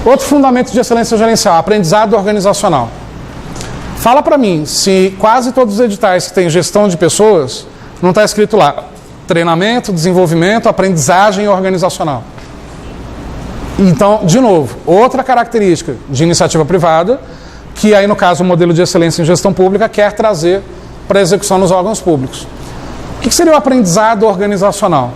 Outro fundamento de excelência gerencial, aprendizado organizacional. Fala para mim, se quase todos os editais que têm gestão de pessoas, não está escrito lá, treinamento, desenvolvimento, aprendizagem organizacional. Então, de novo, outra característica de iniciativa privada, que aí no caso o modelo de excelência em gestão pública quer trazer para a execução nos órgãos públicos. O que seria o aprendizado organizacional?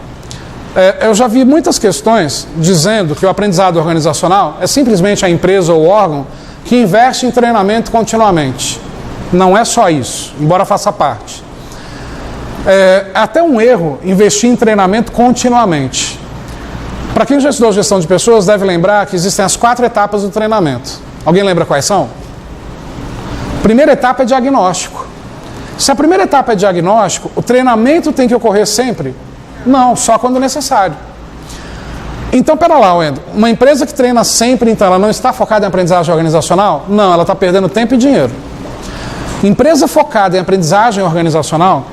Eu já vi muitas questões dizendo que o aprendizado organizacional é simplesmente a empresa ou o órgão que investe em treinamento continuamente. Não é só isso, embora faça parte. É até um erro investir em treinamento continuamente. Para quem já estudou gestão de pessoas, deve lembrar que existem as 4 etapas do treinamento. Alguém lembra quais são? Primeira etapa é diagnóstico. Se a primeira etapa é diagnóstico, o treinamento tem que ocorrer sempre? Não, só quando necessário. Então, pera lá, Wendel, uma empresa que treina sempre, então, ela não está focada em aprendizagem organizacional? Não, ela está perdendo tempo e dinheiro. Empresa focada em aprendizagem organizacional,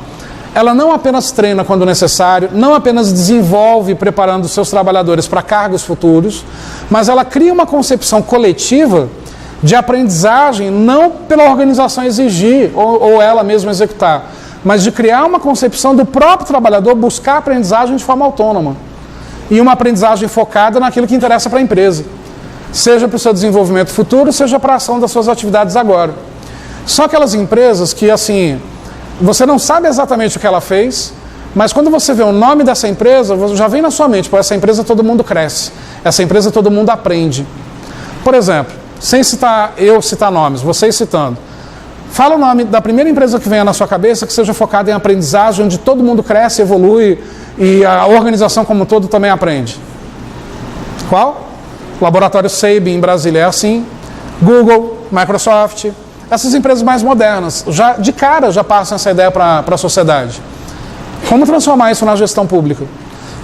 ela não apenas treina quando necessário, não apenas desenvolve preparando seus trabalhadores para cargos futuros, mas ela cria uma concepção coletiva de aprendizagem, não pela organização exigir ou ela mesma executar, mas de criar uma concepção do próprio trabalhador buscar aprendizagem de forma autônoma. E uma aprendizagem focada naquilo que interessa para a empresa. Seja para o seu desenvolvimento futuro, seja para a ação das suas atividades agora. São aquelas empresas que, assim, você não sabe exatamente o que ela fez, mas quando você vê o nome dessa empresa, já vem na sua mente, pô, essa empresa todo mundo cresce, essa empresa todo mundo aprende. Por exemplo, sem citar nomes, vocês citando, fala o nome da primeira empresa que venha na sua cabeça que seja focada em aprendizagem, onde todo mundo cresce, evolui e a organização como um todo também aprende. Qual? Laboratório Sabin em Brasília é assim, Google, Microsoft, essas empresas mais modernas, já de cara já passam essa ideia para a sociedade. Como transformar isso na gestão pública?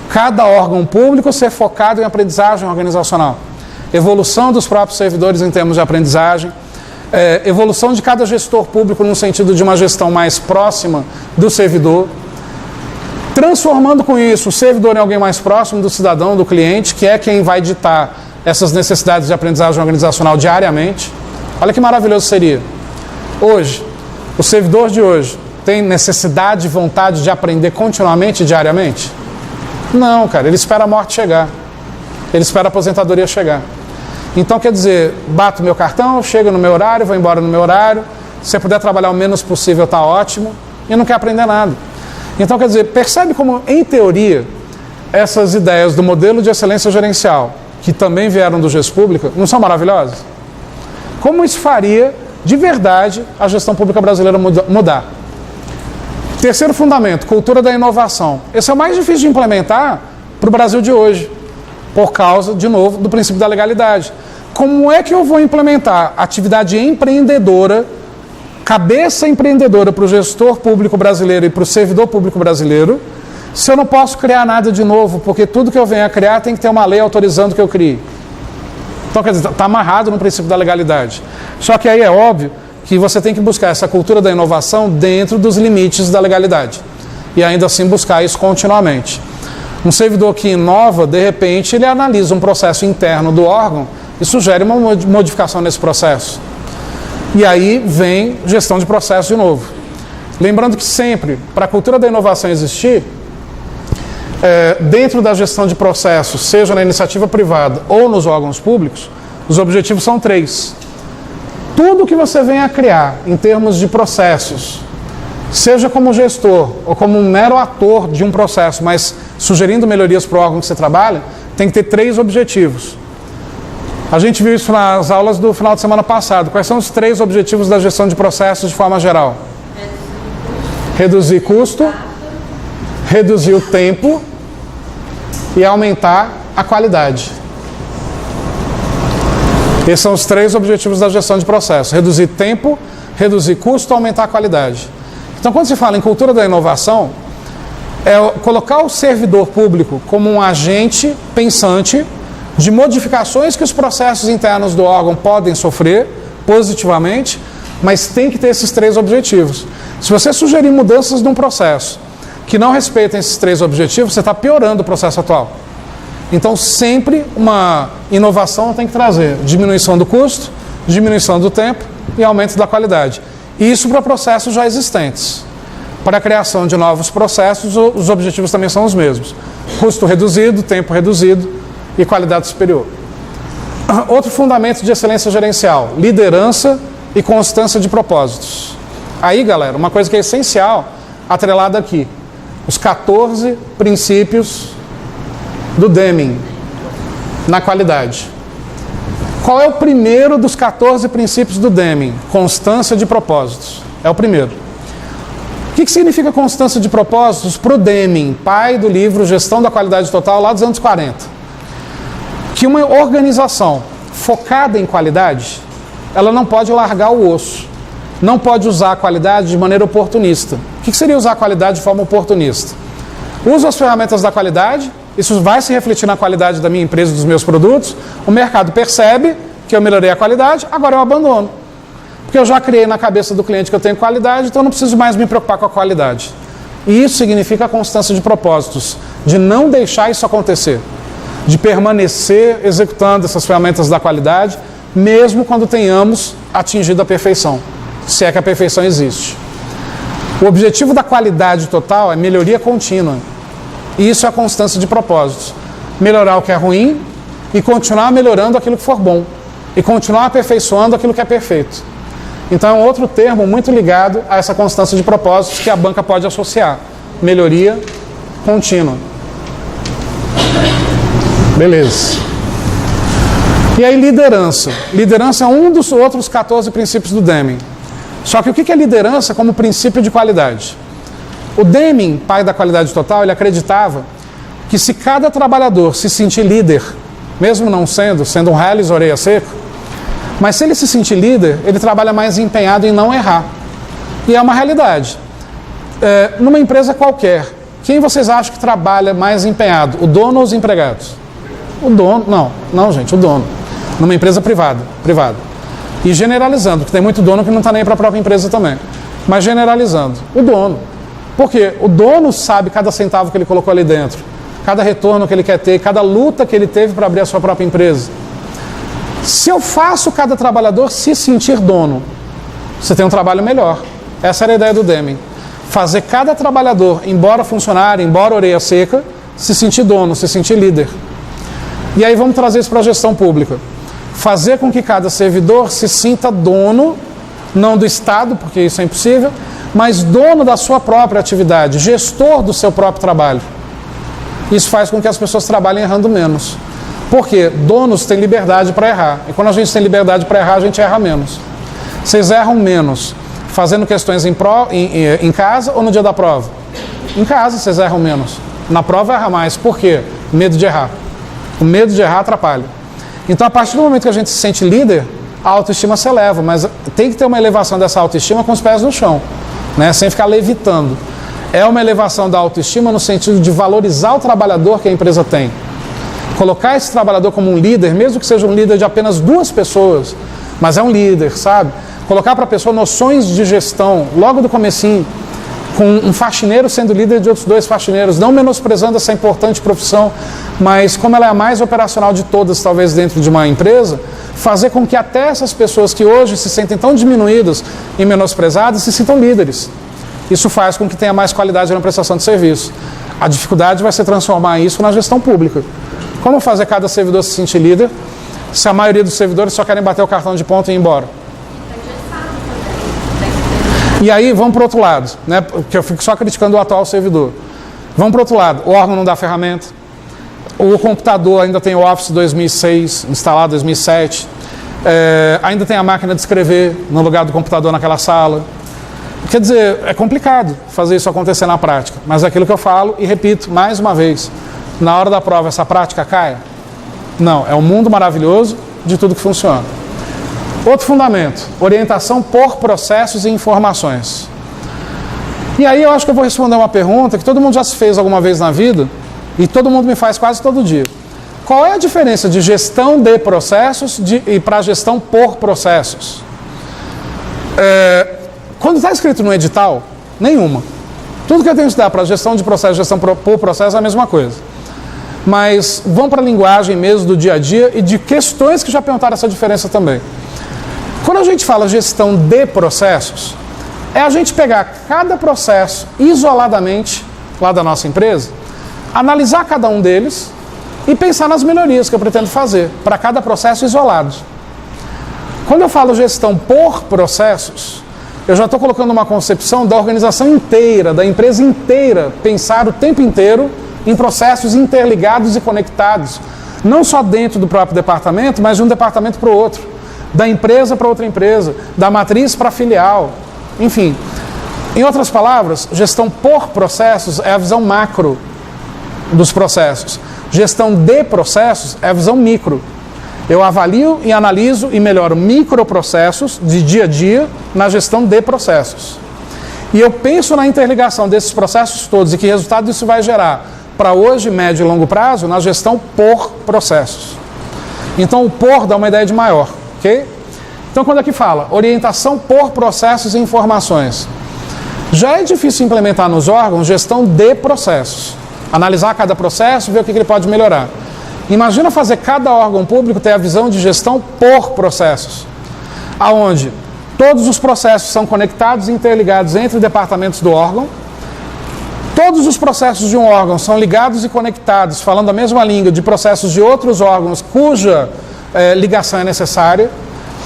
Cada órgão público ser focado em aprendizagem organizacional. Evolução dos próprios servidores em termos de aprendizagem, evolução de cada gestor público no sentido de uma gestão mais próxima do servidor, transformando com isso o servidor em alguém mais próximo do cidadão, do cliente, que é quem vai ditar essas necessidades de aprendizagem organizacional diariamente. Olha que maravilhoso seria. Hoje, o servidor de hoje tem necessidade e vontade de aprender continuamente, diariamente? Não, cara, ele espera a morte chegar. Ele espera a aposentadoria chegar. Então, quer dizer, bato meu cartão, chego no meu horário, vou embora no meu horário, se eu puder trabalhar o menos possível, está ótimo, e não quer aprender nada. Então, quer dizer, percebe como, em teoria, essas ideias do modelo de excelência gerencial, que também vieram do GES Pública, não são maravilhosas? Como isso faria, de verdade, a gestão pública brasileira mudar? Terceiro fundamento, cultura da inovação. Esse é o mais difícil de implementar para o Brasil de hoje, por causa, de novo, do princípio da legalidade. Como é que eu vou implementar atividade empreendedora, cabeça empreendedora para o gestor público brasileiro e para o servidor público brasileiro, se eu não posso criar nada de novo, porque tudo que eu venho a criar tem que ter uma lei autorizando que eu crie? Então, quer dizer, está amarrado no princípio da legalidade. Só que aí é óbvio que você tem que buscar essa cultura da inovação dentro dos limites da legalidade. E ainda assim buscar isso continuamente. Um servidor que inova, de repente, ele analisa um processo interno do órgão e sugere uma modificação nesse processo. E aí vem gestão de processo de novo. Lembrando que sempre, para a cultura da inovação existir, dentro da gestão de processos, seja na iniciativa privada ou nos órgãos públicos, os objetivos são 3. Tudo que você venha a criar em termos de processos, seja como gestor ou como um mero ator de um processo, mas sugerindo melhorias para o órgão que você trabalha, tem que ter 3 objetivos. A gente viu isso nas aulas do final de semana passado. Quais são os 3 objetivos da gestão de processos de forma geral? Reduzir custo, reduzir o tempo e aumentar a qualidade. Esses são os 3 objetivos da gestão de processos. Reduzir tempo, reduzir custo e aumentar a qualidade. Então, quando se fala em cultura da inovação, é colocar o servidor público como um agente pensante de modificações que os processos internos do órgão podem sofrer positivamente, mas tem que ter esses 3 objetivos. Se você sugerir mudanças num processo que não respeitem esses 3 objetivos, você está piorando o processo atual. Então, sempre uma inovação tem que trazer diminuição do custo, diminuição do tempo e aumento da qualidade. Isso para processos já existentes. Para a criação de novos processos, os objetivos também são os mesmos. Custo reduzido, tempo reduzido e qualidade superior. Outro fundamento de excelência gerencial, liderança e constância de propósitos. Aí, galera, uma coisa que é essencial, atrelada aqui, os 14 princípios do Deming na qualidade. Qual é o primeiro dos 14 princípios do Deming? Constância de propósitos. É o primeiro. O que significa constância de propósitos para o Deming, pai do livro Gestão da Qualidade Total, lá dos anos 40? Que uma organização focada em qualidade, ela não pode largar o osso. Não pode usar a qualidade de maneira oportunista. O que seria usar a qualidade de forma oportunista? Uso as ferramentas da qualidade, isso vai se refletir na qualidade da minha empresa e dos meus produtos, o mercado percebe que eu melhorei a qualidade, agora eu abandono. Porque eu já criei na cabeça do cliente que eu tenho qualidade, então eu não preciso mais me preocupar com a qualidade. E isso significa a constância de propósitos, de não deixar isso acontecer, de permanecer executando essas ferramentas da qualidade, mesmo quando tenhamos atingido a perfeição, se é que a perfeição existe. O objetivo da qualidade total é melhoria contínua. E isso é a constância de propósitos. Melhorar o que é ruim e continuar melhorando aquilo que for bom. E continuar aperfeiçoando aquilo que é perfeito. Então é um outro termo muito ligado a essa constância de propósitos que a banca pode associar. Melhoria contínua. Beleza. E aí liderança. Liderança é um dos outros 14 princípios do Deming. Só que o que é liderança como princípio de qualidade? O Deming, pai da qualidade total, ele acreditava que se cada trabalhador se sentir líder, mesmo não sendo um Reles orelha seco, mas se ele se sentir líder, ele trabalha mais empenhado em não errar. E é uma realidade. Numa empresa qualquer, quem vocês acham que trabalha mais empenhado? O dono ou os empregados? O dono. Não, gente, o dono. Numa empresa privada. E generalizando, porque tem muito dono que não está nem para a própria empresa também. Mas generalizando, o dono. Porque o dono sabe cada centavo que ele colocou ali dentro, cada retorno que ele quer ter, cada luta que ele teve para abrir a sua própria empresa. Se eu faço cada trabalhador se sentir dono, você tem um trabalho melhor. Essa era a ideia do Deming. Fazer cada trabalhador, embora funcionário, embora orelha seca, se sentir dono, se sentir líder. E aí vamos trazer isso para a gestão pública. Fazer com que cada servidor se sinta dono, não do Estado, porque isso é impossível, mas dono da sua própria atividade, gestor do seu próprio trabalho. Isso faz com que as pessoas trabalhem errando menos. Porque donos têm liberdade para errar. E quando a gente tem liberdade para errar, a gente erra menos. Vocês erram menos fazendo questões em casa ou no dia da prova? Em casa vocês erram menos. Na prova erra mais. Por quê? Medo de errar. O medo de errar atrapalha. Então, a partir do momento que a gente se sente líder, a autoestima se eleva, mas tem que ter uma elevação dessa autoestima com os pés no chão, né? Sem ficar levitando. É uma elevação da autoestima no sentido de valorizar o trabalhador que a empresa tem. Colocar esse trabalhador como um líder, mesmo que seja um líder de apenas 2 pessoas, mas é um líder, sabe? Colocar para a pessoa noções de gestão logo do comecinho, com um faxineiro sendo líder de outros 2 faxineiros, não menosprezando essa importante profissão, mas como ela é a mais operacional de todas, talvez dentro de uma empresa, fazer com que até essas pessoas que hoje se sentem tão diminuídas e menosprezadas se sintam líderes. Isso faz com que tenha mais qualidade na prestação de serviço. A dificuldade vai ser transformar isso na gestão pública. Como fazer cada servidor se sentir líder, se a maioria dos servidores só querem bater o cartão de ponto e ir embora? E aí, vamos para o outro lado, né? Porque eu fico só criticando o atual servidor. Vamos para o outro lado. O órgão não dá ferramenta. O computador ainda tem o Office 2006, instalado em 2007. Ainda tem a máquina de escrever no lugar do computador naquela sala. Quer dizer, é complicado fazer isso acontecer na prática. Mas é aquilo que eu falo e repito mais uma vez. Na hora da prova, essa prática cai? Não, é um mundo maravilhoso de tudo que funciona. Outro fundamento, orientação por processos e informações. E aí eu acho que eu vou responder uma pergunta que todo mundo já se fez alguma vez na vida e todo mundo me faz quase todo dia. Qual é a diferença de gestão de processos e para gestão por processos? Quando está escrito no edital, nenhuma. Tudo que eu tenho que dar para gestão de processo e gestão por processo é a mesma coisa. mas vão para a linguagem mesmo do dia a dia e de questões que já perguntaram essa diferença também. Quando a gente fala gestão de processos, é a gente pegar cada processo isoladamente lá da nossa empresa, analisar cada um deles e pensar nas melhorias que eu pretendo fazer para cada processo isolado. Quando eu falo gestão por processos, eu já estou colocando uma concepção da organização inteira, da empresa inteira, pensar o tempo inteiro em processos interligados e conectados, não só dentro do próprio departamento, mas de um departamento para o outro, da empresa para outra empresa, da matriz para a filial, enfim. Em outras palavras, gestão por processos é a visão macro dos processos. Gestão de processos é a visão micro. Eu avalio e analiso e melhoro microprocessos de dia a dia na gestão de processos. E eu penso na interligação desses processos todos e que resultado isso vai gerar para hoje, médio e longo prazo, na gestão por processos. Então o por dá uma ideia de maior, ok? Então quando aqui fala orientação por processos e informações, já é difícil implementar nos órgãos gestão de processos. Analisar cada processo e ver o que ele pode melhorar. Imagina fazer cada órgão público ter a visão de gestão por processos, aonde todos os processos são conectados e interligados entre departamentos do órgão, todos os processos de um órgão são ligados e conectados, falando a mesma língua, de processos de outros órgãos cuja ligação é necessária.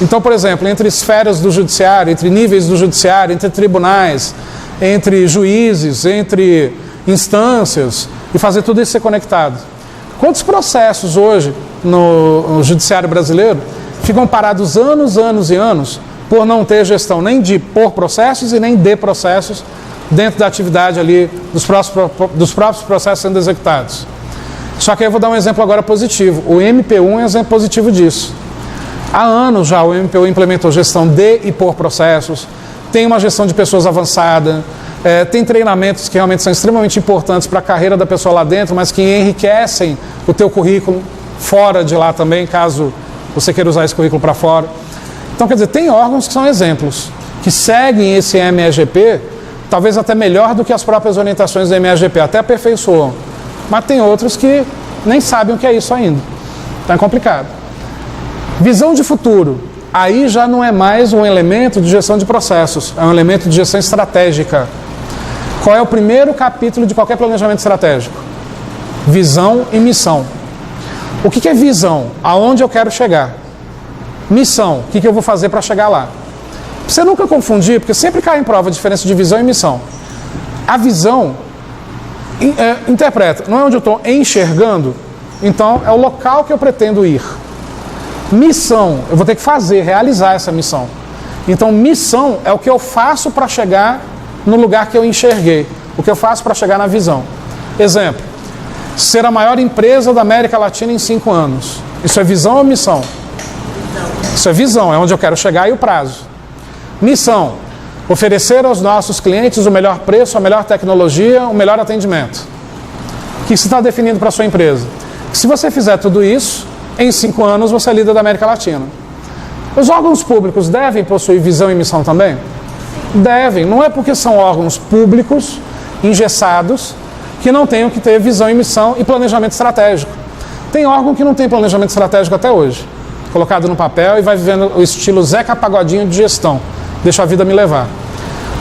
Então, por exemplo, entre esferas do judiciário, entre níveis do judiciário, entre tribunais, entre juízes, entre instâncias, e fazer tudo isso ser conectado. Quantos processos hoje no judiciário brasileiro ficam parados anos, anos e anos por não ter gestão nem de por processos e nem de processos dentro da atividade ali dos próprios processos sendo executados? Só que eu vou dar um exemplo agora positivo. O MPU é um exemplo positivo disso. Há anos já o MPU implementou gestão de e por processos, tem uma gestão de pessoas avançada, tem treinamentos que realmente são extremamente importantes para a carreira da pessoa lá dentro, mas que enriquecem o teu currículo fora de lá também, caso você queira usar esse currículo para fora. Então, quer dizer, tem órgãos que são exemplos, que seguem esse MEGP, talvez até melhor do que as próprias orientações do MEGP, até aperfeiçoam. Mas tem outros que nem sabem o que é isso ainda. Então é complicado. Visão de futuro. Aí já não é mais um elemento de gestão de processos, é um elemento de gestão estratégica. Qual é o primeiro capítulo de qualquer planejamento estratégico? Visão e missão. O que é visão? Aonde eu quero chegar? Missão. O que eu vou fazer para chegar lá? Você nunca confundir, porque sempre cai em prova a diferença de visão e missão. A visão interpreta, não é onde eu estou enxergando, então é o local que eu pretendo ir. Missão, eu vou ter que fazer, realizar essa missão. Então missão é o que eu faço para chegar no lugar que eu enxerguei, o que eu faço para chegar na visão. Exemplo, ser a maior empresa da América Latina em 5 anos. Isso é visão ou missão? Isso é visão, é onde eu quero chegar e o prazo. Missão, oferecer aos nossos clientes o melhor preço, a melhor tecnologia, o melhor atendimento. O que você está definindo para a sua empresa? Se você fizer tudo isso, em 5 anos você é líder da América Latina. Os órgãos públicos devem possuir visão e missão também? Devem. Não é porque são órgãos públicos, engessados, que não tenham que ter visão e missão e planejamento estratégico. Tem órgão que não tem planejamento estratégico até hoje, colocado no papel e vai vivendo o estilo Zeca Pagodinho de gestão. Deixa a vida me levar.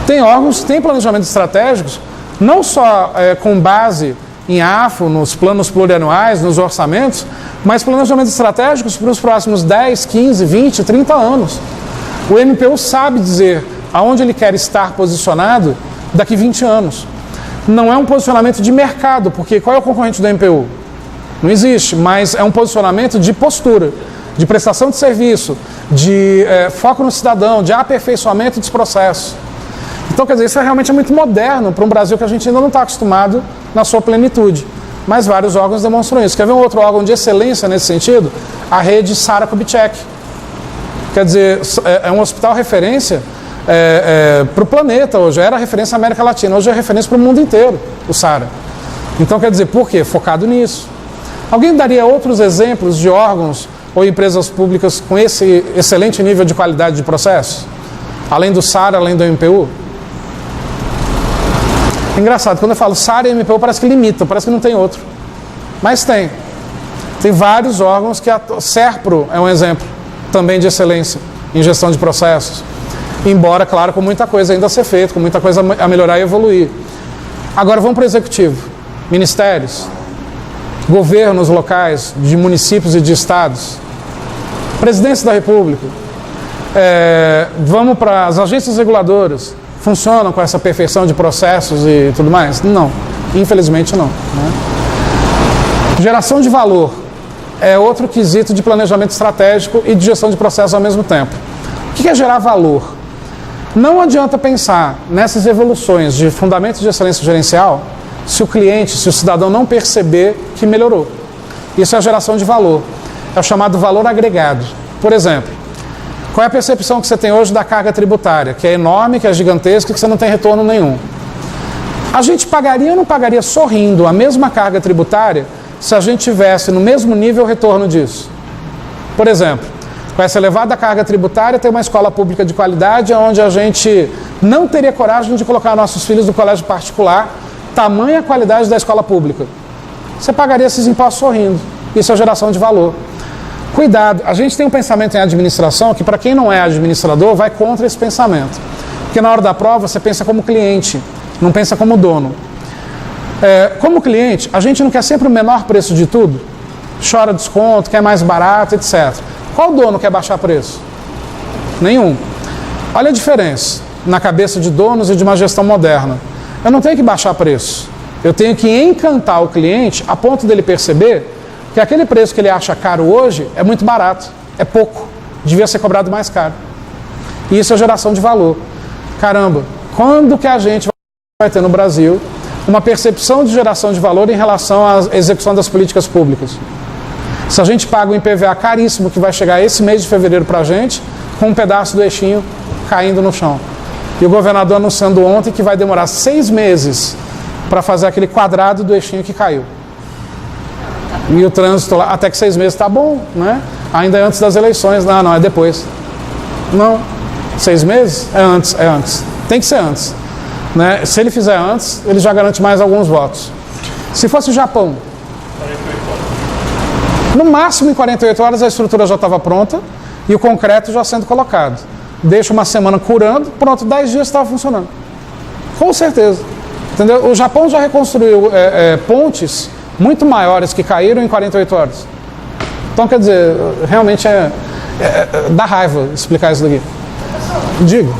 Tem órgãos que têm planejamentos estratégicos, não só com base em AFO, nos planos plurianuais, nos orçamentos, mas planejamentos estratégicos para os próximos 10, 15, 20, 30 anos. O MPU sabe dizer aonde ele quer estar posicionado daqui 20 anos. Não é um posicionamento de mercado, porque qual é o concorrente do MPU? Não existe, mas é um posicionamento de postura, de prestação de serviço, de foco no cidadão, de aperfeiçoamento dos processos. Então, quer dizer, isso realmente é muito moderno para um Brasil que a gente ainda não está acostumado na sua plenitude. Mas vários órgãos demonstram isso. Quer ver um outro órgão de excelência nesse sentido? A rede Sara Kubitschek. Quer dizer, é um hospital referência para o planeta hoje. Era referência à América Latina, hoje é referência para o mundo inteiro, o Sara. Então, quer dizer, por quê? Focado nisso. Alguém daria outros exemplos de órgãos ou empresas públicas com esse excelente nível de qualidade de processo? Além do Sara, além do MPU? Engraçado, quando eu falo Sara e MPU parece que limita, parece que não tem outro. Mas tem. Tem vários órgãos que a SERPRO é um exemplo também de excelência em gestão de processos. Embora, claro, com muita coisa ainda a ser feita, com muita coisa a melhorar e evoluir. Agora vamos para o executivo. Ministérios, governos locais, de municípios e de estados, presidência da República, vamos para as agências reguladoras. Funcionam com essa perfeição de processos e tudo mais? Não, infelizmente não, né? Geração de valor é outro quesito de planejamento estratégico e de gestão de processos ao mesmo tempo. O que é gerar valor? Não adianta pensar nessas evoluções de fundamentos de excelência gerencial se o cliente, se o cidadão não perceber que melhorou. Isso é a geração de valor. É o chamado valor agregado. Por exemplo, qual é a percepção que você tem hoje da carga tributária? Que é enorme, que é gigantesca e que você não tem retorno nenhum. A gente pagaria ou não pagaria sorrindo a mesma carga tributária se a gente tivesse no mesmo nível o retorno disso? Por exemplo, com essa elevada carga tributária, tem uma escola pública de qualidade onde a gente não teria coragem de colocar nossos filhos no colégio particular, tamanha qualidade da escola pública. Você pagaria esses impostos sorrindo. Isso é geração de valor. Cuidado, a gente tem um pensamento em administração que, para quem não é administrador, vai contra esse pensamento. Porque na hora da prova você pensa como cliente, não pensa como dono. Como cliente, a gente não quer sempre o menor preço de tudo? Chora desconto, quer mais barato, etc. Qual dono quer baixar preço? Nenhum. Olha a diferença na cabeça de donos e de uma gestão moderna. Eu não tenho que baixar preço. Eu tenho que encantar o cliente a ponto dele perceber que aquele preço que ele acha caro hoje é muito barato, é pouco, devia ser cobrado mais caro. E isso é geração de valor. Caramba, quando que a gente vai ter no Brasil uma percepção de geração de valor em relação à execução das políticas públicas? Se a gente paga um IPVA caríssimo que vai chegar esse mês de fevereiro para a gente, com um pedaço do eixinho caindo no chão. E o governador anunciando ontem que vai demorar 6 meses para fazer aquele quadrado do eixinho que caiu. E o trânsito lá, até que 6 meses está bom, né? Ainda é antes das eleições, não, é depois. Não, 6 meses? É antes. Tem que ser antes. Né? Se ele fizer antes, ele já garante mais alguns votos. Se fosse o Japão, no máximo em 48 horas a estrutura já estava pronta e o concreto já sendo colocado. Deixa uma semana curando, pronto, 10 dias estava funcionando. Com certeza. Entendeu? O Japão já reconstruiu pontes muito maiores que caíram em 48 horas. Então, quer dizer, realmente dá raiva explicar isso daqui. Digo.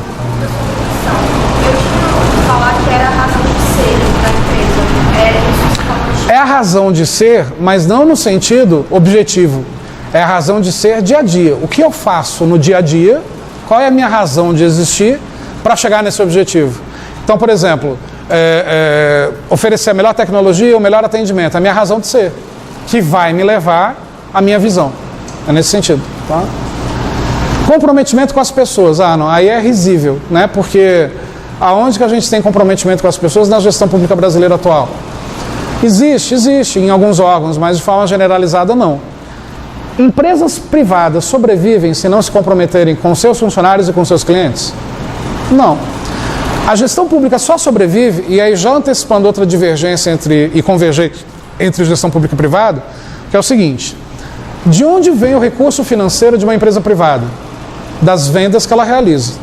Eu tinha falar que era a razão de ser da empresa. É a razão de ser, mas não no sentido objetivo. É a razão de ser dia a dia. O que eu faço no dia a dia, qual é a minha razão de existir para chegar nesse objetivo? Então, por exemplo, oferecer a melhor tecnologia, o melhor atendimento, a minha razão de ser, que vai me levar à minha visão. É nesse sentido. Tá? Comprometimento com as pessoas. Não, aí é risível, né? Porque aonde que a gente tem comprometimento com as pessoas na gestão pública brasileira atual? Existe em alguns órgãos, mas de forma generalizada não. Empresas privadas sobrevivem se não se comprometerem com seus funcionários e com seus clientes? Não. A gestão pública só sobrevive, e aí já antecipando outra divergência e convergência entre gestão pública e privada, que é o seguinte: de onde vem o recurso financeiro de uma empresa privada? Das vendas que ela realiza.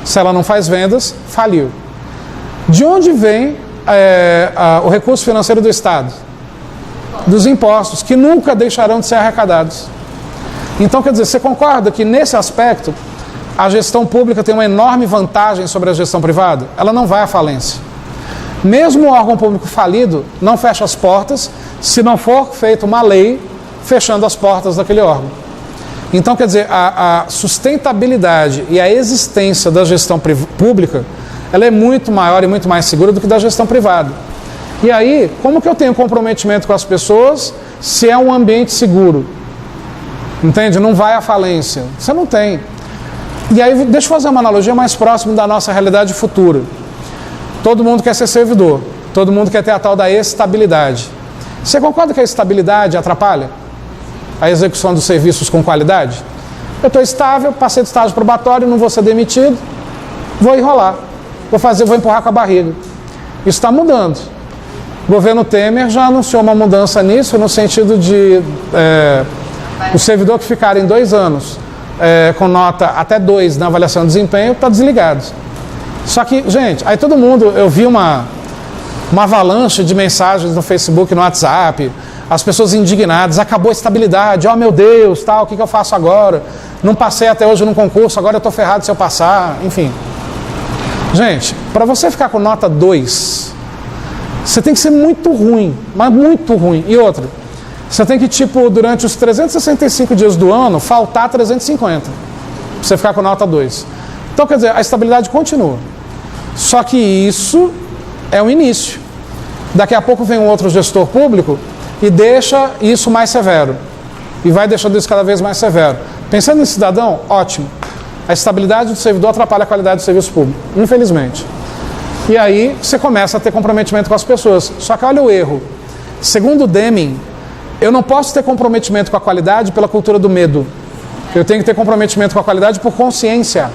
Se ela não faz vendas, faliu. De onde vem o recurso financeiro do Estado? Dos impostos, que nunca deixarão de ser arrecadados. Então, quer dizer, você concorda que nesse aspecto a gestão pública tem uma enorme vantagem sobre a gestão privada? Ela não vai à falência. Mesmo o órgão público falido não fecha as portas se não for feita uma lei fechando as portas daquele órgão. Então, quer dizer, a sustentabilidade e a existência da gestão pública, ela é muito maior e muito mais segura do que da gestão privada. E aí, como que eu tenho comprometimento com as pessoas se é um ambiente seguro? Entende? Não vai à falência. Você não tem. E aí, deixa eu fazer uma analogia mais próxima da nossa realidade futura. Todo mundo quer ser servidor. Todo mundo quer ter a tal da estabilidade. Você concorda que a estabilidade atrapalha a execução dos serviços com qualidade? Eu estou estável, passei do estágio probatório, não vou ser demitido, vou enrolar, vou empurrar com a barriga. Isso está mudando. O governo Temer já anunciou uma mudança nisso, no sentido de o servidor que ficar em 2 anos com nota até 2 na avaliação de desempenho está desligado. Só que, gente, aí todo mundo, eu vi uma avalanche de mensagens no Facebook, no WhatsApp, as pessoas indignadas, acabou a estabilidade, oh meu Deus, tal, o que eu faço agora? Não passei até hoje num concurso, agora eu estou ferrado se eu passar, enfim. Gente, para você ficar com nota 2, você tem que ser muito ruim, mas muito ruim. E outra, você tem que, tipo, durante os 365 dias do ano, faltar 350, para você ficar com nota 2. Então, quer dizer, a estabilidade continua. Só que isso é o início. Daqui a pouco vem um outro gestor público e deixa isso mais severo. E vai deixando isso cada vez mais severo. Pensando em cidadão, ótimo. A estabilidade do servidor atrapalha a qualidade do serviço público, infelizmente. E aí você começa a ter comprometimento com as pessoas. Só que olha o erro. Segundo Deming, eu não posso ter comprometimento com a qualidade pela cultura do medo. Eu tenho que ter comprometimento com a qualidade por consciência.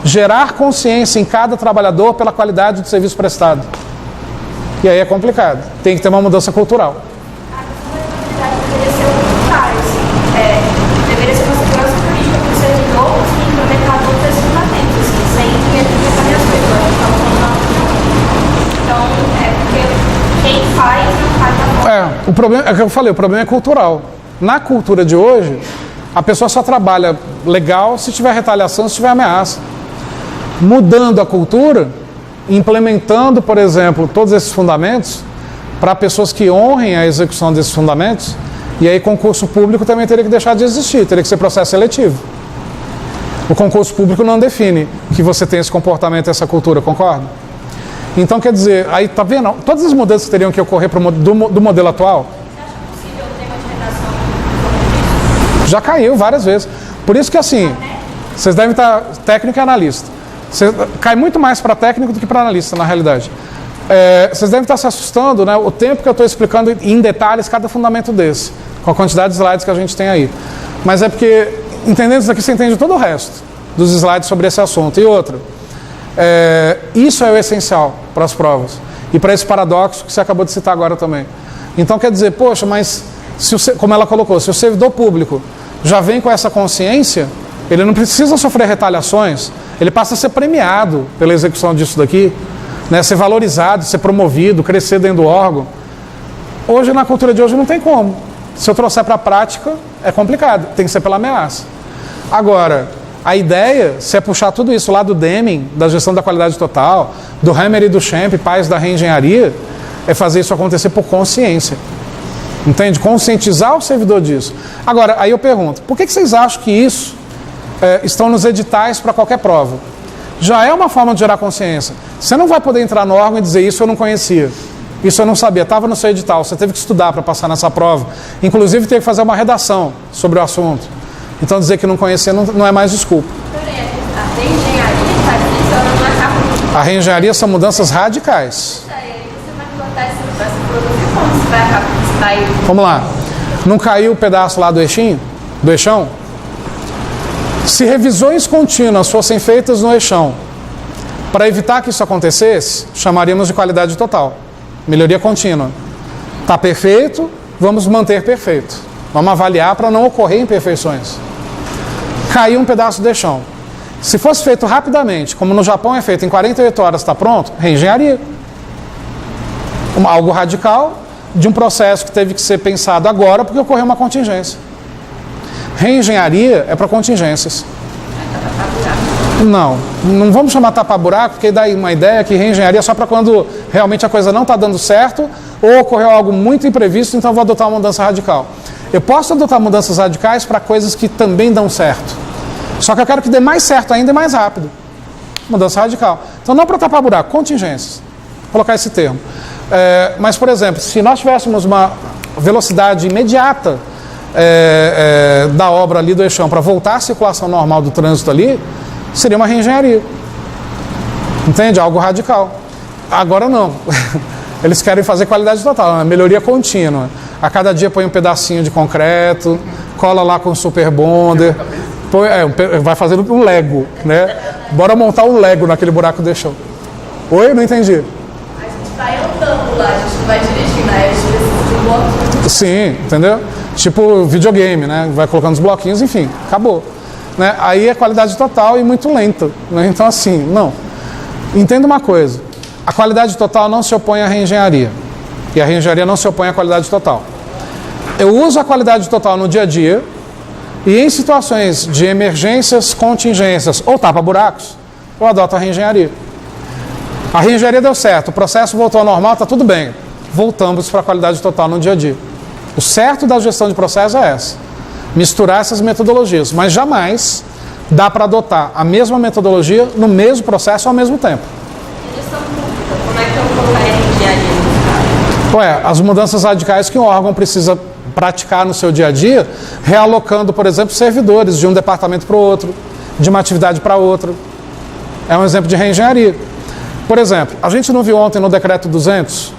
Gerar consciência em cada trabalhador pela qualidade do serviço prestado. E aí é complicado. Tem que ter uma mudança cultural. Deveria ser o contrário, assim. Deveria ser uma segurança jurídica para o servidor e implementar todos esses fundamentos, assim, sem ter que fazer as coisas. Então, porque quem faz não faz a forma. O problema, é o que eu falei, o problema é cultural. Na cultura de hoje, a pessoa só trabalha legal se tiver retaliação, se tiver ameaça. Mudando a cultura, implementando, por exemplo, todos esses fundamentos, para pessoas que honrem a execução desses fundamentos, e aí concurso público também teria que deixar de existir, teria que ser processo seletivo. O concurso público não define que você tem esse comportamento, essa cultura, concorda? Então, quer dizer, aí tá vendo, todas as mudanças que teriam que ocorrer do modelo atual, Você acha possível ter uma redação? já caiu várias vezes. Por isso que assim, vocês devem estar técnico e analista. Cai muito mais para técnico do que para analista, na realidade. Vocês devem estar se assustando, né? O tempo que eu estou explicando em detalhes cada fundamento desse, com a quantidade de slides que a gente tem aí. Mas é porque, entendendo isso aqui, você entende todo o resto dos slides sobre esse assunto. E outra, isso é o essencial para as provas. E para esse paradoxo que você acabou de citar agora também. Então, quer dizer, poxa, mas, como ela colocou, se o servidor público já vem com essa consciência, ele não precisa sofrer retaliações, ele passa a ser premiado pela execução disso daqui, né, ser valorizado, ser promovido, crescer dentro do órgão. Hoje, na cultura de hoje, não tem como. Se eu trouxer para a prática, é complicado, tem que ser pela ameaça. Agora, a ideia, se é puxar tudo isso lá do Deming, da gestão da qualidade total, do Hammer e do Schempp, pais da reengenharia, é fazer isso acontecer por consciência. Entende? Conscientizar o servidor disso. Agora, aí eu pergunto, por que vocês acham que isso estão nos editais para qualquer prova? Já é uma forma de gerar consciência. Você não vai poder entrar no órgão e dizer isso eu não conhecia, isso eu não sabia, estava no seu edital, você teve que estudar para passar nessa prova, inclusive teve que fazer uma redação sobre o assunto. Então dizer que não conhecia não é mais desculpa. A reengenharia faz isso, ela não acaba. A reengenharia são mudanças radicais. Aí você vai cortar essa produzir como você vai acabar extrair. Vamos lá. Não caiu o pedaço lá do eixinho? Do eixão? Se revisões contínuas fossem feitas no eixão, para evitar que isso acontecesse, chamaríamos de qualidade total. Melhoria contínua. Está perfeito, vamos manter perfeito. Vamos avaliar para não ocorrer imperfeições. Caiu um pedaço do eixão. Se fosse feito rapidamente, como no Japão é feito, em 48 horas está pronto, reengenharia. Algo radical de um processo que teve que ser pensado agora porque ocorreu uma contingência. Reengenharia é para contingências. Não vamos chamar tapa-buraco, porque dá uma ideia que reengenharia é só para quando realmente a coisa não está dando certo ou ocorreu algo muito imprevisto, então eu vou adotar uma mudança radical. Eu posso adotar mudanças radicais para coisas que também dão certo. Só que eu quero que dê mais certo ainda e mais rápido. Mudança radical. Então não para tapa-buraco, contingências. Vou colocar esse termo. Mas, por exemplo, se nós tivéssemos uma velocidade imediata da obra ali do eixão para voltar à circulação normal do trânsito ali, seria uma reengenharia. Entende? Algo radical. Agora não. Eles querem fazer qualidade total, uma melhoria contínua. A cada dia põe um pedacinho de concreto, cola lá com super bonder, vai fazendo um Lego, né? Bora montar um Lego naquele buraco do eixão. Oi? Não entendi. A gente vai andando lá, a gente vai dirigindo, aí a gente precisa de um bloquinho. Sim, entendeu? Tipo videogame, né? Vai colocando os bloquinhos, enfim, acabou. Né? Aí é qualidade total e muito lenta. Né? Então, assim, não. Entenda uma coisa. A qualidade total não se opõe à reengenharia. E a reengenharia não se opõe à qualidade total. Eu uso a qualidade total no dia a dia e em situações de emergências, contingências ou tapa-buracos, eu adoto a reengenharia. A reengenharia deu certo, o processo voltou ao normal, está tudo bem. Voltamos para a qualidade total no dia a dia. O certo da gestão de processo é essa. Misturar essas metodologias, mas jamais dá para adotar a mesma metodologia no mesmo processo ao mesmo tempo. E gestão pública, como é que eu colocaria a reengenharia nesse caso? Ué, as mudanças radicais que um órgão precisa praticar no seu dia a dia, realocando, por exemplo, servidores de um departamento para o outro, de uma atividade para outra. É um exemplo de reengenharia. Por exemplo, a gente não viu ontem no Decreto 200,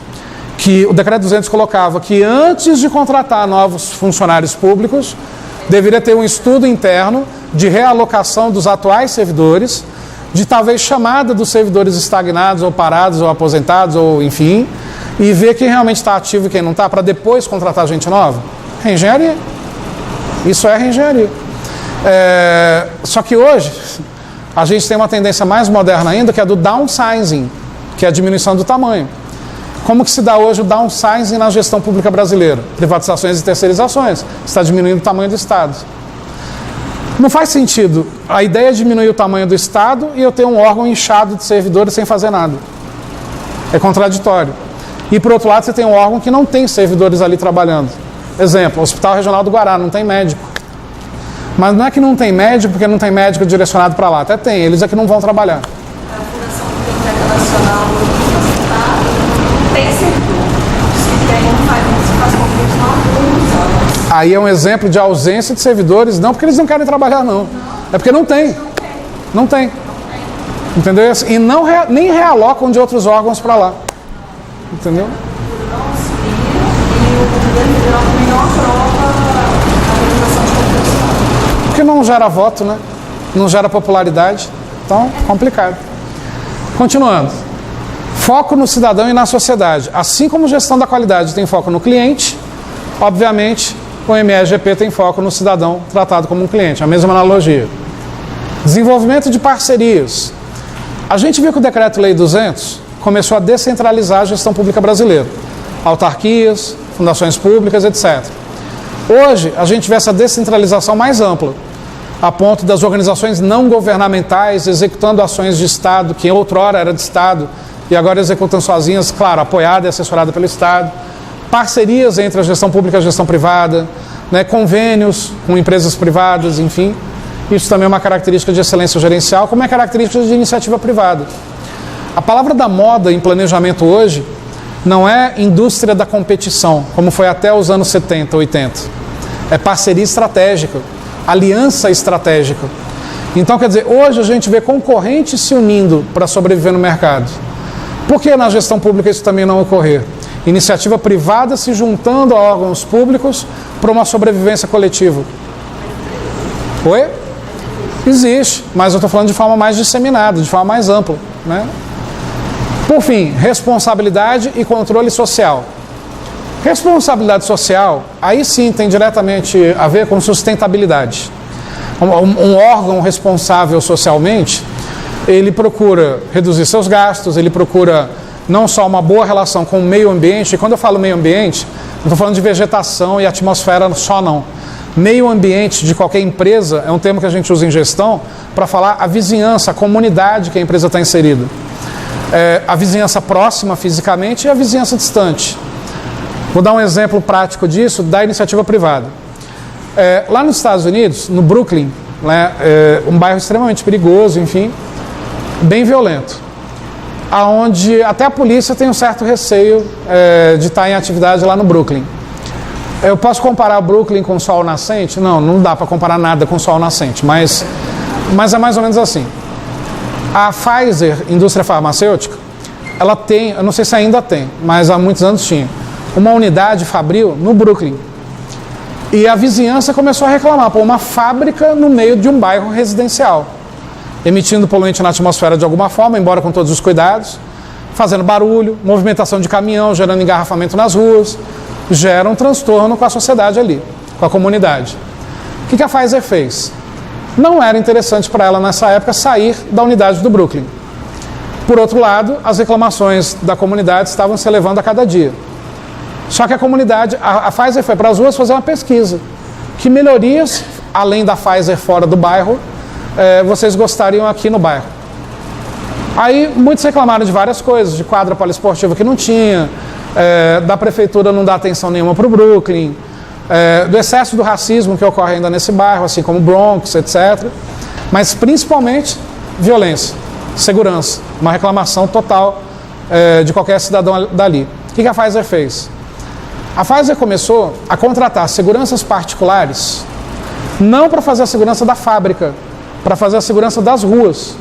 que o Decreto 200 colocava que antes de contratar novos funcionários públicos, deveria ter um estudo interno de realocação dos atuais servidores, de talvez chamada dos servidores estagnados ou parados ou aposentados ou enfim, e ver quem realmente está ativo e quem não está, para depois contratar gente nova. Reengenharia. Isso é reengenharia. Só que hoje a gente tem uma tendência mais moderna ainda, que é do downsizing, que é a diminuição do tamanho. Como que se dá hoje o downsizing na gestão pública brasileira? Privatizações e terceirizações. Está diminuindo o tamanho do Estado. Não faz sentido a ideia é diminuir o tamanho do Estado e eu ter um órgão inchado de servidores sem fazer nada. É contraditório. E, por outro lado, você tem um órgão que não tem servidores ali trabalhando. Exemplo, o Hospital Regional do Guará não tem médico. Mas não é que não tem médico porque não tem médico direcionado para lá. Até tem, eles é que não vão trabalhar. A Fundação Internacional tem servidor. Se tem, faz concurso não alguns. Aí é um exemplo de ausência de servidores, não porque eles não querem trabalhar, não. É porque não tem. Não tem. Entendeu? E não, nem realocam de outros órgãos para lá. Entendeu? Porque não gera voto, né? Não gera popularidade. Então, complicado. Continuando. Foco no cidadão e na sociedade. Assim como gestão da qualidade tem foco no cliente, obviamente, o MEGP tem foco no cidadão tratado como um cliente. A mesma analogia. Desenvolvimento de parcerias. A gente viu que o Decreto-Lei 200 começou a descentralizar a gestão pública brasileira. Autarquias, fundações públicas, etc. Hoje, a gente vê essa descentralização mais ampla, a ponto das organizações não governamentais executando ações de Estado, que outrora era de Estado, e agora executam sozinhas, claro, apoiada e assessorada pelo Estado. Parcerias entre a gestão pública e a gestão privada, né, convênios com empresas privadas, enfim. Isso também é uma característica de excelência gerencial, como é característica de iniciativa privada. A palavra da moda em planejamento hoje não é indústria da competição, como foi até os anos 70, 80. É parceria estratégica, aliança estratégica. Então, quer dizer, hoje a gente vê concorrentes se unindo para sobreviver no mercado. Por que na gestão pública isso também não ocorrer? Iniciativa privada se juntando a órgãos públicos para uma sobrevivência coletiva. Oi? Existe, mas eu estou falando de forma mais disseminada, de forma mais ampla, né? Por fim, responsabilidade e controle social. Responsabilidade social, aí sim tem diretamente a ver com sustentabilidade. Um órgão responsável socialmente, ele procura reduzir seus gastos, ele procura não só uma boa relação com o meio ambiente, e quando eu falo meio ambiente, não estou falando de vegetação e atmosfera só não. Meio ambiente de qualquer empresa é um termo que a gente usa em gestão para falar a vizinhança, a comunidade que a empresa está inserida. A vizinhança próxima fisicamente e a vizinhança distante. Vou dar um exemplo prático disso da iniciativa privada. Lá nos Estados Unidos, no Brooklyn, né, um bairro extremamente perigoso, enfim, bem violento, aonde até a polícia tem um certo receio de estar em atividade lá no Brooklyn. Eu posso comparar o Brooklyn com o sol nascente? Não, não dá para comparar nada com o sol nascente, mas é mais ou menos assim. A Pfizer, indústria farmacêutica, ela tem, eu não sei se ainda tem, mas há muitos anos tinha, uma unidade fabril no Brooklyn. E a vizinhança começou a reclamar por uma fábrica no meio de um bairro residencial, emitindo poluente na atmosfera de alguma forma, embora com todos os cuidados, fazendo barulho, movimentação de caminhão, gerando engarrafamento nas ruas, gera um transtorno com a sociedade ali, com a comunidade. O que a Pfizer fez? Não era interessante para ela nessa época sair da unidade do Brooklyn. Por outro lado, as reclamações da comunidade estavam se elevando a cada dia. Só que a comunidade, a Pfizer foi para as ruas fazer uma pesquisa. Que melhorias, além da Pfizer fora do bairro, vocês gostariam aqui no bairro? Aí muitos reclamaram de várias coisas, de quadra poliesportiva que não tinha, da prefeitura não dar atenção nenhuma para o Brooklyn, do excesso do racismo que ocorre ainda nesse bairro, assim como Bronx, etc. Mas principalmente violência, segurança, uma reclamação total de qualquer cidadão dali. O que a Pfizer fez? A Pfizer começou a contratar seguranças particulares, não para fazer a segurança da fábrica, para fazer a segurança das ruas.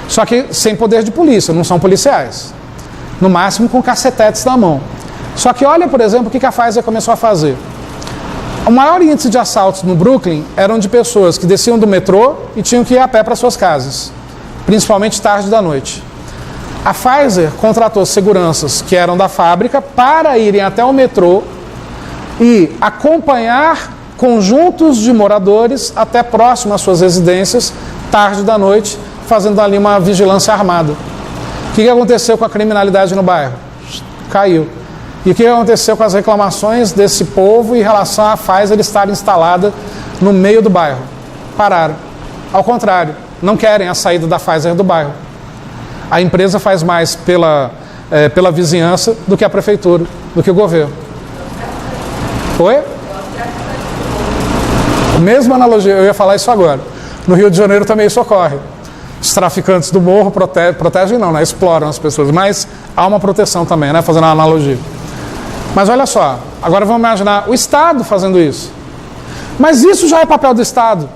Só que sem poder de polícia, não são policiais. No máximo com cacetetes na mão. Só que olha, por exemplo, o que a Pfizer começou a fazer. O maior índice de assaltos no Brooklyn eram de pessoas que desciam do metrô e tinham que ir a pé para suas casas, principalmente tarde da noite. A Pfizer contratou seguranças que eram da fábrica para irem até o metrô e acompanhar conjuntos de moradores até próximo às suas residências, tarde da noite, fazendo ali uma vigilância armada. O que aconteceu com a criminalidade no bairro? Caiu. E o que aconteceu com as reclamações desse povo em relação à Pfizer estar instalada no meio do bairro? Pararam. Ao contrário, não querem a saída da Pfizer do bairro. A empresa faz mais pela vizinhança do que a prefeitura, do que o governo. Oi? Mesma analogia, eu ia falar isso agora. No Rio de Janeiro também isso ocorre. Os traficantes do morro protegem não, né? Exploram as pessoas, mas há uma proteção também, né? Fazendo uma analogia. Mas olha só, agora vamos imaginar o Estado fazendo isso. Mas isso já é papel do Estado.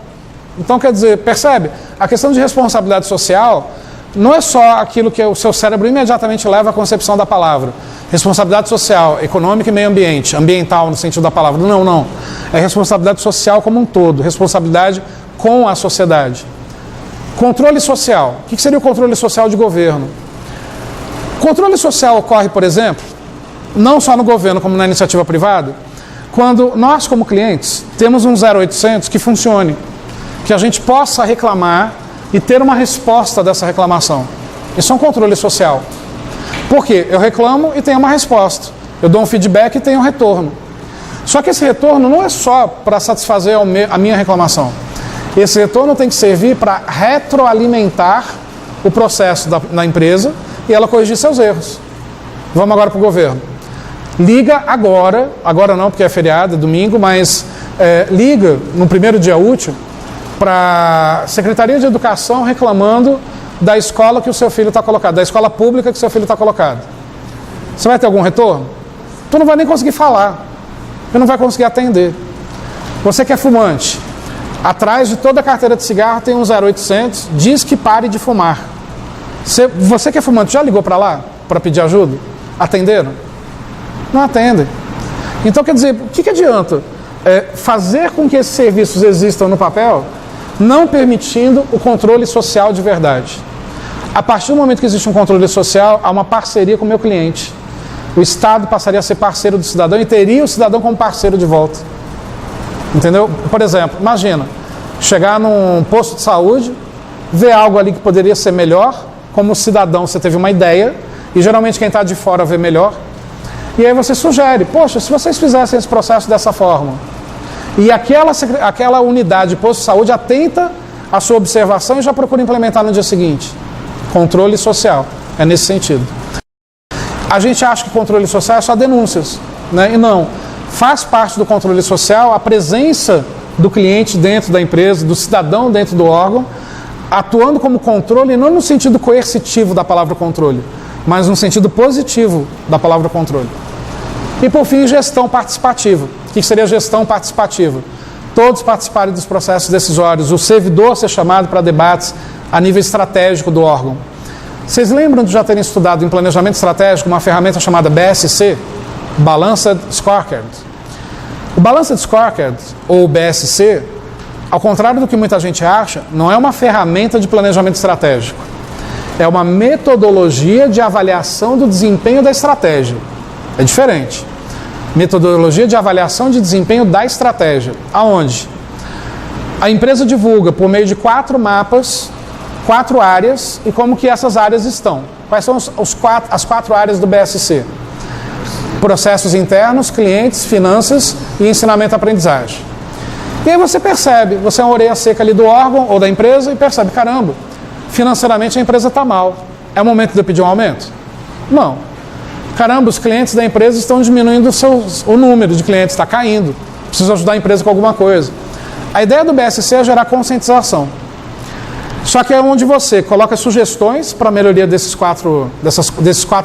Então, quer dizer, percebe? A questão de responsabilidade social não é só aquilo que o seu cérebro imediatamente leva à concepção da palavra. Responsabilidade social, econômica e meio ambiente, ambiental no sentido da palavra. Não, não. É responsabilidade social como um todo, responsabilidade com a sociedade. Controle social. O que seria o controle social de governo? O controle social ocorre, por exemplo, não só no governo como na iniciativa privada, quando nós, como clientes, temos um 0800 que funcione, que a gente possa reclamar e ter uma resposta dessa reclamação. Isso é um controle social. Por quê? Eu reclamo e tenho uma resposta. Eu dou um feedback e tenho um retorno. Só que esse retorno não é só para satisfazer a minha reclamação. Esse retorno tem que servir para retroalimentar o processo da empresa e ela corrigir seus erros. Vamos agora para o governo. Liga agora não porque é feriado, é domingo, mas liga no primeiro dia útil para a Secretaria de Educação reclamando da escola que o seu filho está colocado, da escola pública que o seu filho está colocado. Você vai ter algum retorno? Tu não vai nem conseguir falar, você não vai conseguir atender. Você que é fumante, atrás de toda a carteira de cigarro tem um 0800, diz que pare de fumar. Você que é fumante, já ligou para lá para pedir ajuda? Atenderam? Não atendem. Então, quer dizer, o que adianta fazer com que esses serviços existam no papel, não permitindo o controle social de verdade? A partir do momento que existe um controle social, há uma parceria com o meu cliente. O Estado passaria a ser parceiro do cidadão e teria o cidadão como parceiro de volta. Entendeu? Por exemplo, imagina, chegar num posto de saúde, ver algo ali que poderia ser melhor, como cidadão você teve uma ideia, e geralmente quem está de fora vê melhor, e aí você sugere, poxa, se vocês fizessem esse processo dessa forma, e aquela unidade de posto de saúde atenta à sua observação e já procura implementar no dia seguinte. Controle social, é nesse sentido. A gente acha que controle social é só denúncias, né? E não. Faz parte do controle social a presença do cliente dentro da empresa, do cidadão dentro do órgão, atuando como controle, não no sentido coercitivo da palavra controle, mas no sentido positivo da palavra controle. E por fim, gestão participativa. O que seria gestão participativa? Todos participarem dos processos decisórios, o servidor ser chamado para debates a nível estratégico do órgão. Vocês lembram de já terem estudado em planejamento estratégico uma ferramenta chamada BSC? Balanced Scorecard. O Balanced Scorecard, ou BSC, ao contrário do que muita gente acha, não é uma ferramenta de planejamento estratégico. É uma metodologia de avaliação do desempenho da estratégia. É diferente. Metodologia de avaliação de desempenho da estratégia. Aonde? A empresa divulga por meio de 4 mapas, 4 áreas e como que essas áreas estão. Quais são as 4 áreas do BSC? Processos internos, clientes, finanças e ensinamento-aprendizagem. E aí você percebe, você é uma orelha seca ali do órgão ou da empresa e percebe, caramba, financeiramente a empresa está mal. É o momento de eu pedir um aumento? Não. Caramba, os clientes da empresa estão diminuindo o número de clientes, está caindo. Preciso ajudar a empresa com alguma coisa. A ideia do BSC é gerar conscientização. Só que é onde você coloca sugestões para a melhoria desses quatro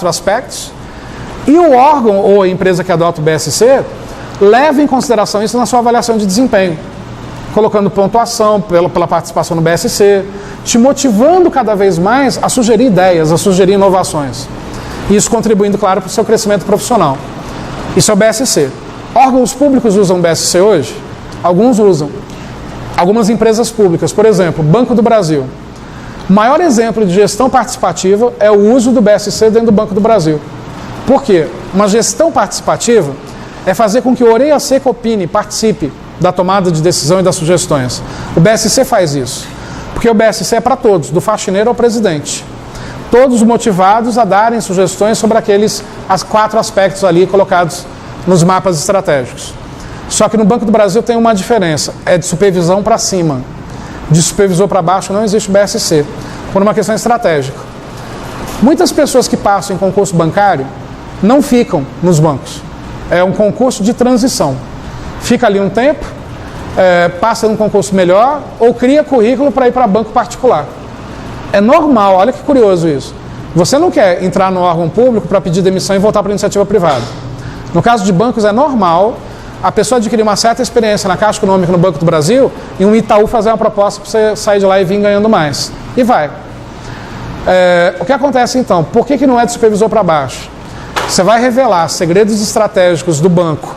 aspectos e o órgão ou a empresa que adota o BSC leva em consideração isso na sua avaliação de desempenho, colocando pontuação pela participação no BSC, te motivando cada vez mais a sugerir ideias, a sugerir inovações. Isso contribuindo, claro, para o seu crescimento profissional. Isso é o BSC. Órgãos públicos usam o BSC hoje? Alguns usam. Algumas empresas públicas, por exemplo, Banco do Brasil. O maior exemplo de gestão participativa é o uso do BSC dentro do Banco do Brasil. Por quê? Uma gestão participativa é fazer com que o orelha seca opine, participe da tomada de decisão e das sugestões. O BSC faz isso. Porque o BSC é para todos, do faxineiro ao presidente. Todos motivados a darem sugestões sobre as 4 aspectos ali colocados nos mapas estratégicos. Só que no Banco do Brasil tem uma diferença, é de supervisão para cima. De supervisor para baixo não existe BSC, por uma questão estratégica. Muitas pessoas que passam em concurso bancário não ficam nos bancos. É um concurso de transição. Fica ali um tempo, passa num concurso melhor ou cria currículo para ir para banco particular. É normal, olha que curioso isso. Você não quer entrar no órgão público para pedir demissão e voltar para a iniciativa privada. No caso de bancos é normal a pessoa adquirir uma certa experiência na Caixa Econômica no Banco do Brasil e um Itaú fazer uma proposta para você sair de lá e vir ganhando mais. E vai. O que acontece então? Por que não é de supervisor para baixo? Você vai revelar segredos estratégicos do banco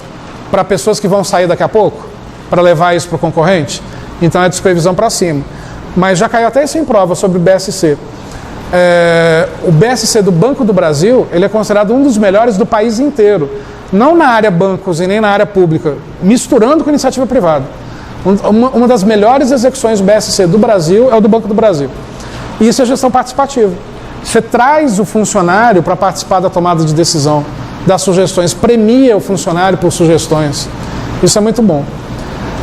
para pessoas que vão sair daqui a pouco? Para levar isso para o concorrente? Então é de supervisão para cima. Mas já caiu até isso em prova sobre o BSC. O BSC do Banco do Brasil, ele é considerado um dos melhores do país inteiro. Não na área bancos e nem na área pública, misturando com iniciativa privada. Uma das melhores execuções do BSC do Brasil é o do Banco do Brasil. E isso é gestão participativa. Você traz o funcionário para participar da tomada de decisão, das sugestões, premia o funcionário por sugestões. Isso é muito bom.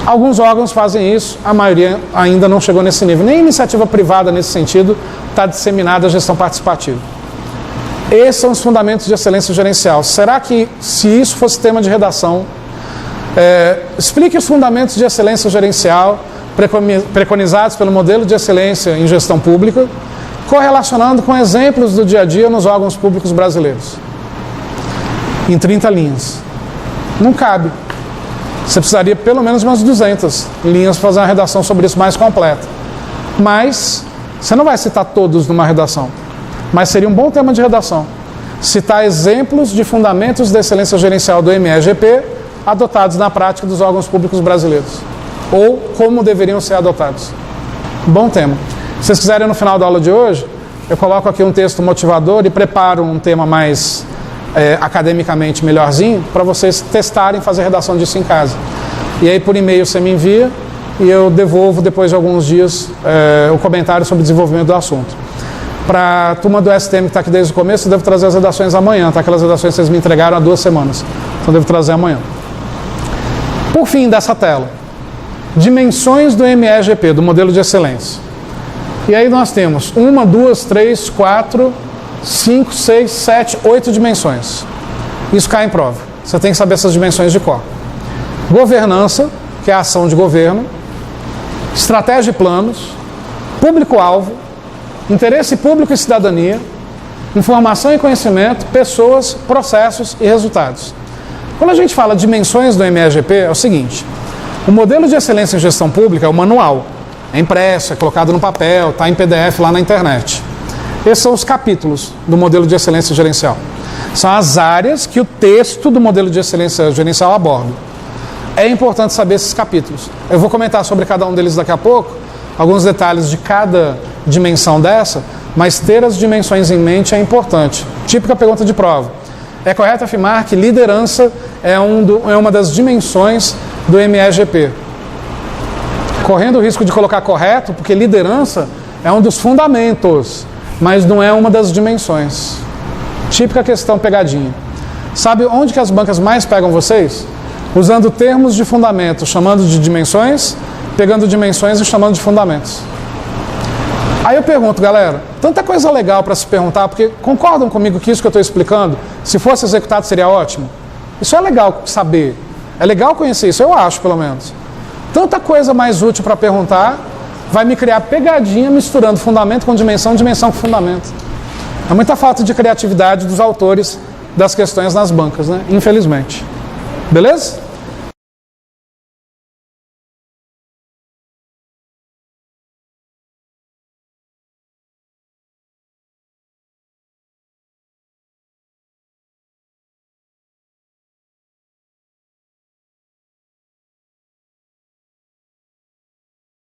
Alguns órgãos fazem isso, a maioria ainda não chegou nesse nível. Nem iniciativa privada nesse sentido está disseminada a gestão participativa. Esses são os fundamentos de excelência gerencial. Será que, se isso fosse tema de redação, explique os fundamentos de excelência gerencial preconizados pelo modelo de excelência em gestão pública, correlacionando com exemplos do dia a dia nos órgãos públicos brasileiros. Em 30 linhas. Não cabe. Você precisaria pelo menos umas 200 linhas para fazer uma redação sobre isso mais completa. Mas você não vai citar todos numa redação. Mas seria um bom tema de redação. Citar exemplos de fundamentos da excelência gerencial do MEGP adotados na prática dos órgãos públicos brasileiros. Ou como deveriam ser adotados. Bom tema. Se vocês quiserem, no final da aula de hoje, eu coloco aqui um texto motivador e preparo um tema mais academicamente melhorzinho para vocês testarem fazer redação disso em casa. E aí por e-mail você me envia e eu devolvo depois de alguns dias o comentário sobre o desenvolvimento do assunto. Para a turma do STM que está aqui desde o começo, eu devo trazer as redações amanhã, tá? Aquelas redações que vocês me entregaram há 2 semanas. Então eu devo trazer amanhã. Por fim dessa tela, dimensões do MEGP, do modelo de excelência. E aí nós temos 1, 2, 3, 4, 5, 6, 7, 8 dimensões. Isso cai em prova. Você tem que saber essas dimensões de cor. Governança, que é a ação de governo. Estratégia e planos. Público-alvo. Interesse público e cidadania. Informação e conhecimento. Pessoas, processos e resultados. Quando a gente fala de dimensões do MEGP, é o seguinte. O modelo de excelência em gestão pública é o manual. É impresso, é colocado no papel, está em PDF lá na internet. Esses são os capítulos do modelo de excelência gerencial. São as áreas que o texto do modelo de excelência gerencial aborda. É importante saber esses capítulos. Eu vou comentar sobre cada um deles daqui a pouco, alguns detalhes de cada dimensão dessa, mas ter as dimensões em mente é importante. Típica pergunta de prova. É correto afirmar que liderança é uma das dimensões do MEGP? Correndo o risco de colocar correto, porque liderança é um dos fundamentos, mas não é uma das dimensões. Típica questão pegadinha. Sabe onde que as bancas mais pegam vocês? Usando termos de fundamento, chamando de dimensões, pegando dimensões e chamando de fundamentos. Aí eu pergunto, galera, tanta coisa legal para se perguntar, porque concordam comigo que isso que eu estou explicando, se fosse executado seria ótimo? Isso é legal saber, é legal conhecer isso, eu acho pelo menos. Tanta coisa mais útil para perguntar, vai me criar pegadinha misturando fundamento com dimensão, dimensão com fundamento. É muita falta de criatividade dos autores das questões nas bancas, né? Infelizmente. Beleza?